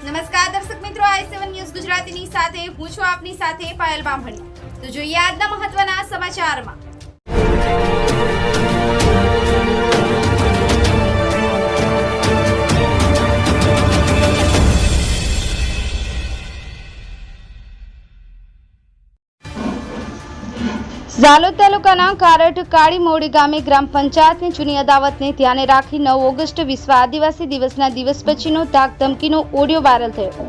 નમસ્કાર દર્શક મિત્રો, i7 ન્યૂઝ ગુજરાતીની સાથે હું છું આપની સાથે પાયલ બામણી। તો જોઈએ આજના મહત્વના સમાચારમાં। ઝાલોદ તાલુકાના કારઠ કાળી મોડી ગામે ગ્રામ પંચાયતની જૂની અદાવતને ધ્યાને રાખી 9 ઓગસ્ટ વિશ્વ આદિવાસી દિવસના દિવસ પછીનો ધાક ધમકીનો ઓડિયો વાયરલ થયો।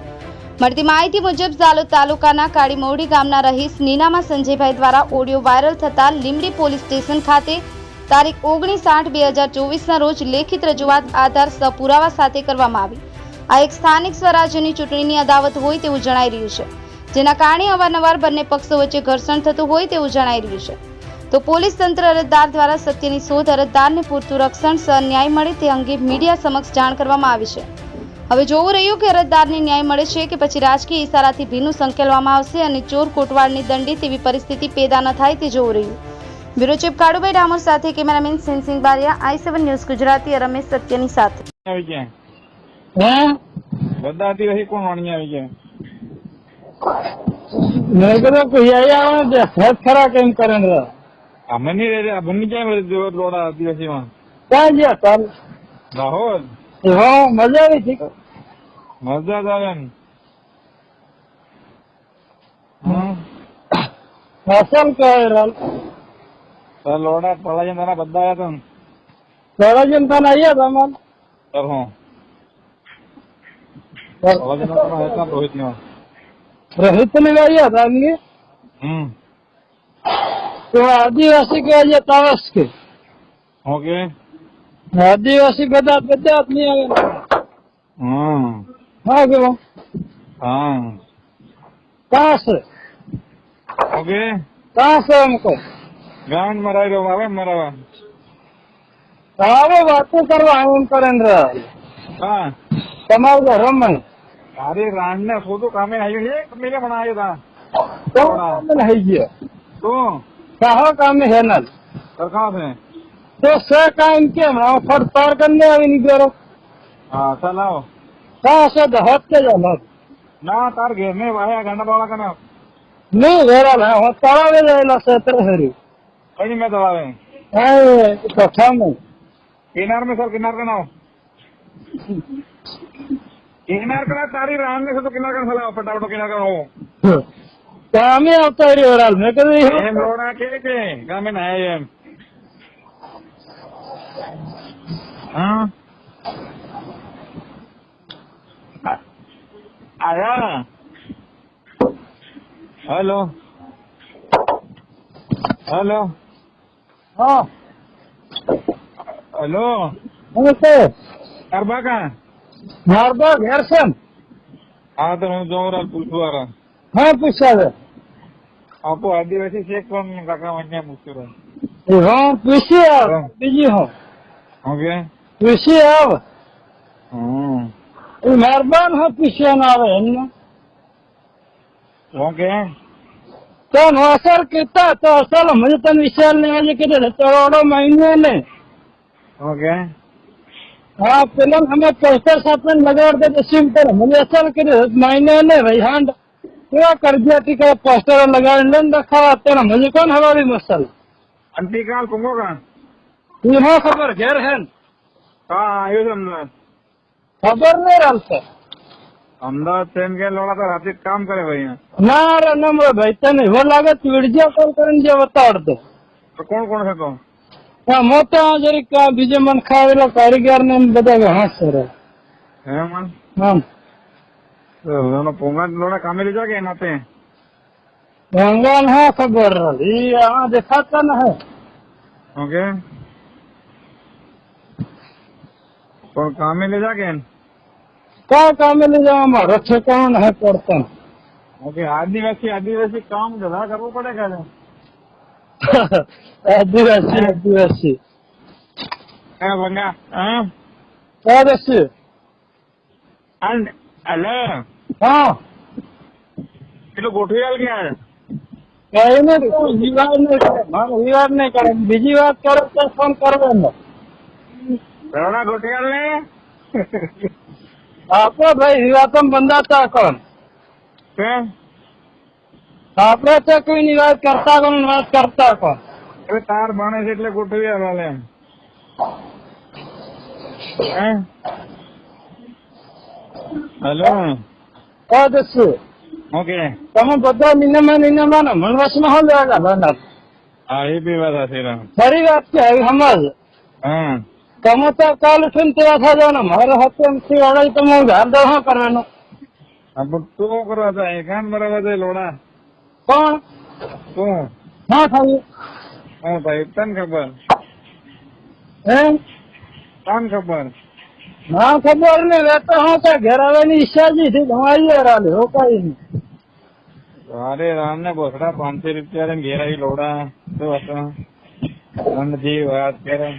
મળતી માહિતી મુજબ ઝાલોદ તાલુકાના કાળી મોડી ગામના રહીશ નીનામા સંજયભાઈ દ્વારા ઓડિયો વાયરલ થતા લીંબડી પોલીસ સ્ટેશન ખાતે તારીખ 19/8/2024ના રોજ લેખિત રજૂઆત આધાર સપુરાવા સાથે કરવામાં આવી। આ એક સ્થાનિક સ્વરાજ્યની ચૂંટણીની અદાવત હોય તેવું જણાઈ રહ્યું છે, જેના કારણે અવારનવાર બંને પક્ષો વચ્ચે ઘર્ષણ થતું હોય તેવું જણાઈ રહ્યું છે। તો પોલીસ તંત્ર અરજદાર દ્વારા સત્યની શોધ, અરજદારને પૂરતું રક્ષણ સહ ન્યાય મળે તે અંગે મીડિયા સમક્ષ જાણ કરવામાં આવી છે। હવે જોવું રહ્યું કે અરજદારને ન્યાય મળે છે કે પછી રાજકીય ઇશારાથી ભીનું સંકેલવામાં આવશે અને ચોર કોટવાળની દંડી તેવી પરિસ્થિતિ પેદા ન થાય તે જોવું રહ્યું। બ્યુરો ચીફ કાળુભાઈ ડામોર સાથે cameraman Sensing Bariya, i7 news Gujarati, Ramesh સત્યની સાથે। બધાથી રહી કોણ વાણી આવી ગયા? મેં કીધું કે અહીંયા હેત ખરા કેમ કરે ને અમે નહીં રહે ભૂમિ ક્યાં દોડા આદિવાસીમાં ક્યાં ગયા ચાલ દાહોદ? હા મજા આવી હતી, મજા જ આવે ને। અસલ કહેવાય લોડા પલાજી તારા બધા આવ્યા થોડા જણ તને આવ્યા તમારે હતા હું પલાજી રોહિત ની રોહિત ને આવ્યા હતા એમની તો આદિવાસી કે આજે તાવસ કે ઓકે આદિવાસી બધા જ નહીં આવે હા કે હા कहाँ से ઓકે कहाँ से हमको ગાંડ મરાઈ રહ્યો આવે મરાવા आवे बातें करवा हम करेंगे હા તમારું ઘર में તારી રાંડ ને શોધું કામે આવ્યું છે મેરે પણ આવ્યો તા तो काम नहीं किया તું कहाँ काम है ना સરખા છે तो से काम के हम फटकार करने अभी नहीं करो હા ચાલ આવો कहाँ से दहत के जाना ના તાર ઘેર ને વાયા ગાંડા બાવળા કને नहीं वेरा है वो तलावे जाएगा क्षेत्र है कहीं में दबावे कथा में किनार में सर किनार का नाव किनार का तारी रान में से तो किनार का फैला फटाफट किनार का हो काम ही आता है वेराल में कभी एम रोड़ा के गाँव में नया एम हाँ आया हेलो हेलो हाँ हेलो नमस्ते अरबा का मारबा घर से हाँ तो मैं जो रहा पूछवा रहा हाँ पूछा है आपको आदिवासी से कौन काका मन्या पूछ रहा हाँ पूछिए आप बिजी हो ओके पूछिए आप मेहरबान हो पूछिए ना आवे है ना ओके तो असल कितना तो असल मुझे तन विशाल नहीं है कि करोड़ों महीने ने ओके हाँ फिल्म हमें पोस्टर साथ में लगा देते सिम पर मुझे असल के महीने ने भाई हाँ क्या कर दिया कि क्या पोस्टर लगा रखा आते ना मुझे कौन हमारी मसल अंतिकाल कुंगो का यहाँ खबर घेर है हाँ आयो समझ खबर नहीं रहा अहमदाबाद ट्रेन के लोड़ा तो रात काम करे भाई यहाँ ना रे ना मेरे भाई तने वो लागे वीडियो कॉल करने जो बता दो तो कौन है तो हाँ मोटा जरी का बीजे मन खावेला कारीगर ने बताया हाँ सर है मन हाँ तो पोंगा लोड़ा कामे ले जाके नाते भगवान हाँ खबर ये यहाँ दिखाता ना है ओके और कामे ले जाके क्या काम में ले जाओ हमारा ठिकाना है पड़ता ओके आदिवासी काम ज्यादा करना पड़ेगा आदिवासी आदिवासी बंगा हाँ आदिवासी हेलो हाँ किलो गोठवी आल क्या है कहीं नहीं विवाद नहीं करे मानो विवाद नहीं करे बीजी बात करो तो फोन कर देना बड़ा गोठवी आल ने આપડે ભાઈ વિવાતમ બંધાતા કોણ કેમ આપડે તો કોઈની વાત કરતા કોણ વાત કરતા કોણ હવે તાર ભણે છે એટલે ગોઠવી હાલ એમ હેલો પદ શું ઓકે તમે બધા નિનામાં ને મનવસમાં હો લેવા બના હા એ બી વાત હતી રામ ખરી વાત છે આવી સમજ હા તમે તો કાલ ઉઠીને તેવા થજો ને મારે હાથે એમથી વડાઈ તો હું ઘર દો શું કરવાનું પણ તું કરવા જાય કાન બરાબર છે લોડા કોણ તું ના થયું હા ભાઈ તને ખબર એમ તને ખબર ના ખબર ને લેતો હું તો ઘેર આવવાની ઈચ્છા જ નથી તમારી રાલે હો કઈ નહીં અરે રામ ને બોસડા 500 રૂપિયા ઘેર આવી લોડા તો હતો રણજી વાત કરે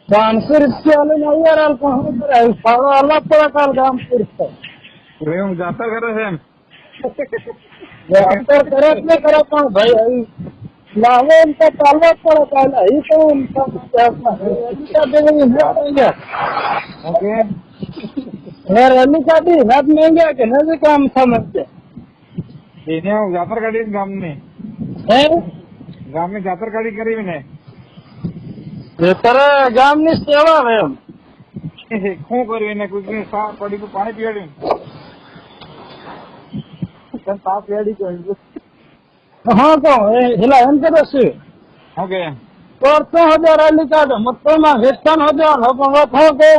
500 રૂપિયા લઈને આવ્યા રાલ પણ શું કરે ફાળો અલગ પડે કાલ ગામ પૂરતો હું જાતા કરે છે એમ અંતર કરે જ નહીં કરે પણ ભાઈ આવી લાવે એમ તો ચાલવા જ પડે કાલે અહીં તો ઓકે રેલી કાઢી રાત માંગ્યા કે નથી કામ સમજશે એને હું જાતર કાઢી ગામની હે ગામની જાતર કાઢી કરી ને તારે ગામની સેવા આવે એમ શું કર્યું એને કોઈ સાફ પડી ગયું પાણી પીવાડ્યું સાફ પીવાડી ગયું હા કહો હેલા એમ કરે છે ઓકે 400,000 રેલી કાઢે મતમાં વેચાણ હજાર પણ વાત હો કે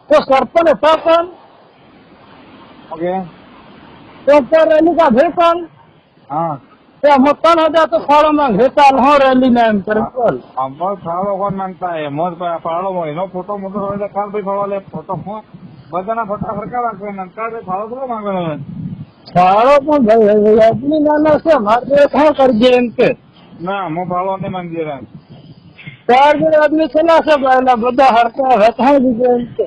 તો સરપંચ હતા પણ ઓકે તો રેલી કાઢે પણ હા ત્યાં 3,000 તો ફાળોમાં વેચાણ હો રેલી ને એમ કરે બોલ અમાર ફાળો કોણ માંગતા હે મોજ ફાળો હોય એનો ફોટો મોટો હોય તો કાલ ભાઈ ફાળો લે ફોટો બધાના ફોટા ફરકા રાખે ને કાલ ભાઈ ફાળો થોડો માંગવાનો ફાળો પણ ભાઈ આટલી નાના છે મારે શું કરજે એમ કે ના હું ફાળો નહીં માંગી રહ્યા 4 આદમી છેલ્લા છે ભાઈ બધા હરકા વેચાણ દીધે એમ કે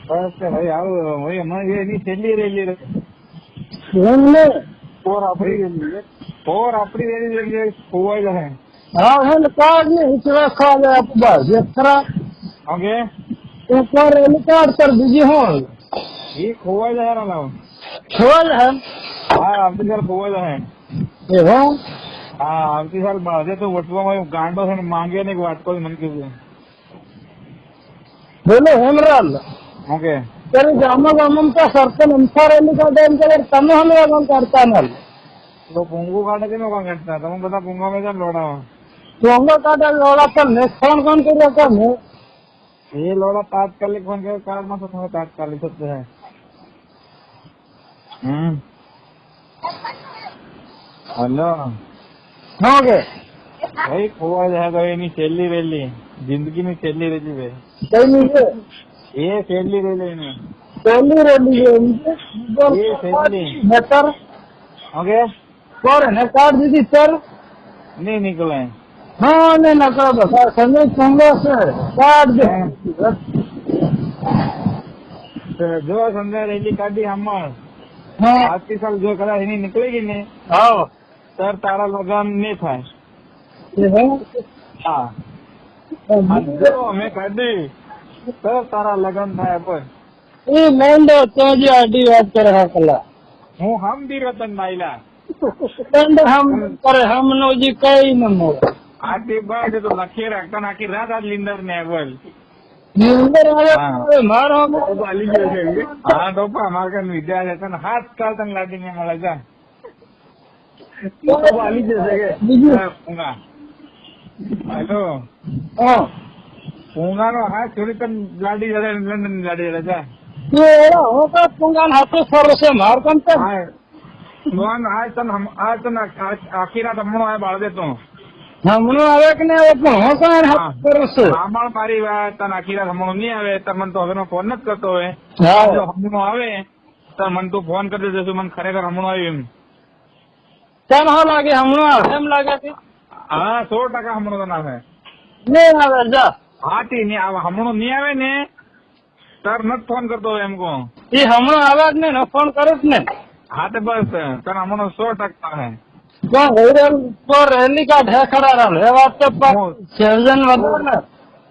બસ ભાઈ આવું ભાઈ અમારી એની છેલ્લી રેલી એમને પોર આપડી રેલી ખોવાઈ જાય હા હે ને કાર્ડ ને હિચવા ખાવા જાય આપવા જે ખરા ઓકે ઉપર રેલી કાર્ડ કર બીજી હું એ ખોવાઈ જાય લાવ છોડ હે હા આવતી સાલ ખોવાઈ જાય એ હો હા આવતી સાલ બાજે તો વટવામાં ગાંડો છે ને માંગે ને વાત કરી મને કીધું બોલો હેમરાલ ઓકે ત્યારે ગામમાં તો સરપંચ અંફા રેલી કાઢે એમ કે તમે હમે કામ કરતા ના તો પૂંગું કાઢે છે ને કોણ કાઢતા તમે બધા પૂંગા માં જાવ લોડાવા ચોંગો કાઢે લોડા પર ને ફોન કોણ કર્યો કે ને એ લોડા તાત્કાલિક ફોન કર્યો કાર્ડમાં તો તમે તાત્કાલિક જ છે હલો હો કે ભાઈ ખોવાઈ જાય તો એની છેલ્લી રેલી જિંદગીની છેલ્લી રેલી છે કઈ નહીં છે એ છેલ્લી રેલી એની પહેલી રેલી છે એ છેલ્લી નેતર ઓકે કોરે ને કાર્ડ દીધી સર નહીં નીકળે હા ને ના કરો બસ સમય ચોંગો છે કાર્ડ દે જો સંધ્યા રેલી કાઢી આમાં હા આવતી સાલ જો કદાચ એની નીકળી ગઈ ને હા સર તારા લગન નહીં થાય એ હે હા જો અમે કાઢી સર તારા લગન થાય પણ એ મેંડો તો જે આડી વાત કરે હા કલા હું હમ દીરો તન માયલા મેંડો હમ કરે હમ નો જી કઈ ન મળે આથી બસ તો લખી રાખતા આખી રાત આજ લીંદર ને બોલ નિંદર આવે મારો આલી ગયો છે હા તો પણ અમારે કઈ વિદ્યા છે ને હાથ ચાલ તને લાગી ને મળે જા આલી જશે કે બીજું પૂંગા હેલો હા પૂંગાનો હાથ છોડી તને લાડી જડે લંડન લાડી જડે જા એ હું તો પુંગાન હાથે ફરો છે માર કોણ તો હા ભગવાન આજ તને આખી રાત હમણાં આ બાળ દેતો હમણું આવે કે નહીં આવે પણ હું કોણ હાથ ફરો છે આમાં મારી વાત તને આખી રાત હમણાં નહીં આવે તો મને તો હવે ફોન નથી કરતો હવે હા જો હમણાં આવે તો મને તું ફોન કરી દેજો મને ખરેખર હમણાં આવ્યું એમ કેમ હા લાગે હમણું આવે એમ લાગે કે હા 100% હમણાં તો ના આવે નહીં આવે જા હા તે હમણાં નહીં આવે ને સર નથી ફોન કરતો એમ કહો એ હમણાં આવે જ ને ફોન કરે જ ને હા તો બસ તને હમણાં 100% આવે કોણ રેલી કાઢે ખડા રાલ એ વાત તો સેવજન વધુ ને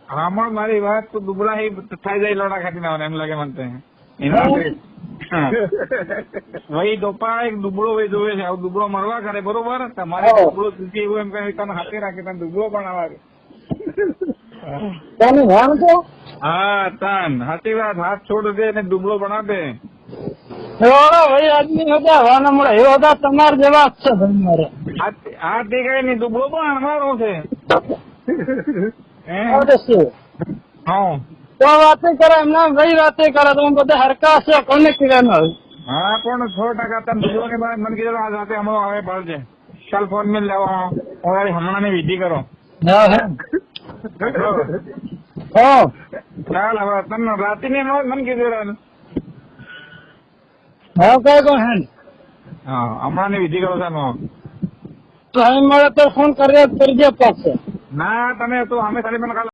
હમણાં મારી વાત તો દુબળા થઈ જાય લોડા ખાતી ના એમ લાગે મને એનો વહી દોપા એક દુબળો વહી જોવે છે આવું દુબળો મળવા કરે બરોબર તમારે દુબળો ચૂકી એવું એમ કઈ તને હાથે રાખે તને દુબળો પણ આવે તને ભાન તો હા તન સાચી વાત હાથ છોડ દે ને દુબળો બનાવે એવાળા ભાઈ આદમી હતા વાના મળે એ હતા તમારા જેવા જ છે ભાઈ મારે આ તે કઈ નહીં દુબળો પણ અણવારો છે હા તો વાતે કરે એમના ભાઈ વાતે કરે તો બધા હરકા છે કોને કિરાના હા પણ 100% તને દુબળો ને મને કીધું આ સાથે હમણાં આવે પડશે ચાલ ફોન મેં લેવા હમણાં ની વિધિ કરો ચાલ હવે તને રાતે ને મને કીધું હા કઈ કહો હેન્ડ હા હમણાં ની વિધિ કરો સાનો તો અહીં મળે તો ફોન કરી પાછશે ના તમે તો અમે ખાલી મને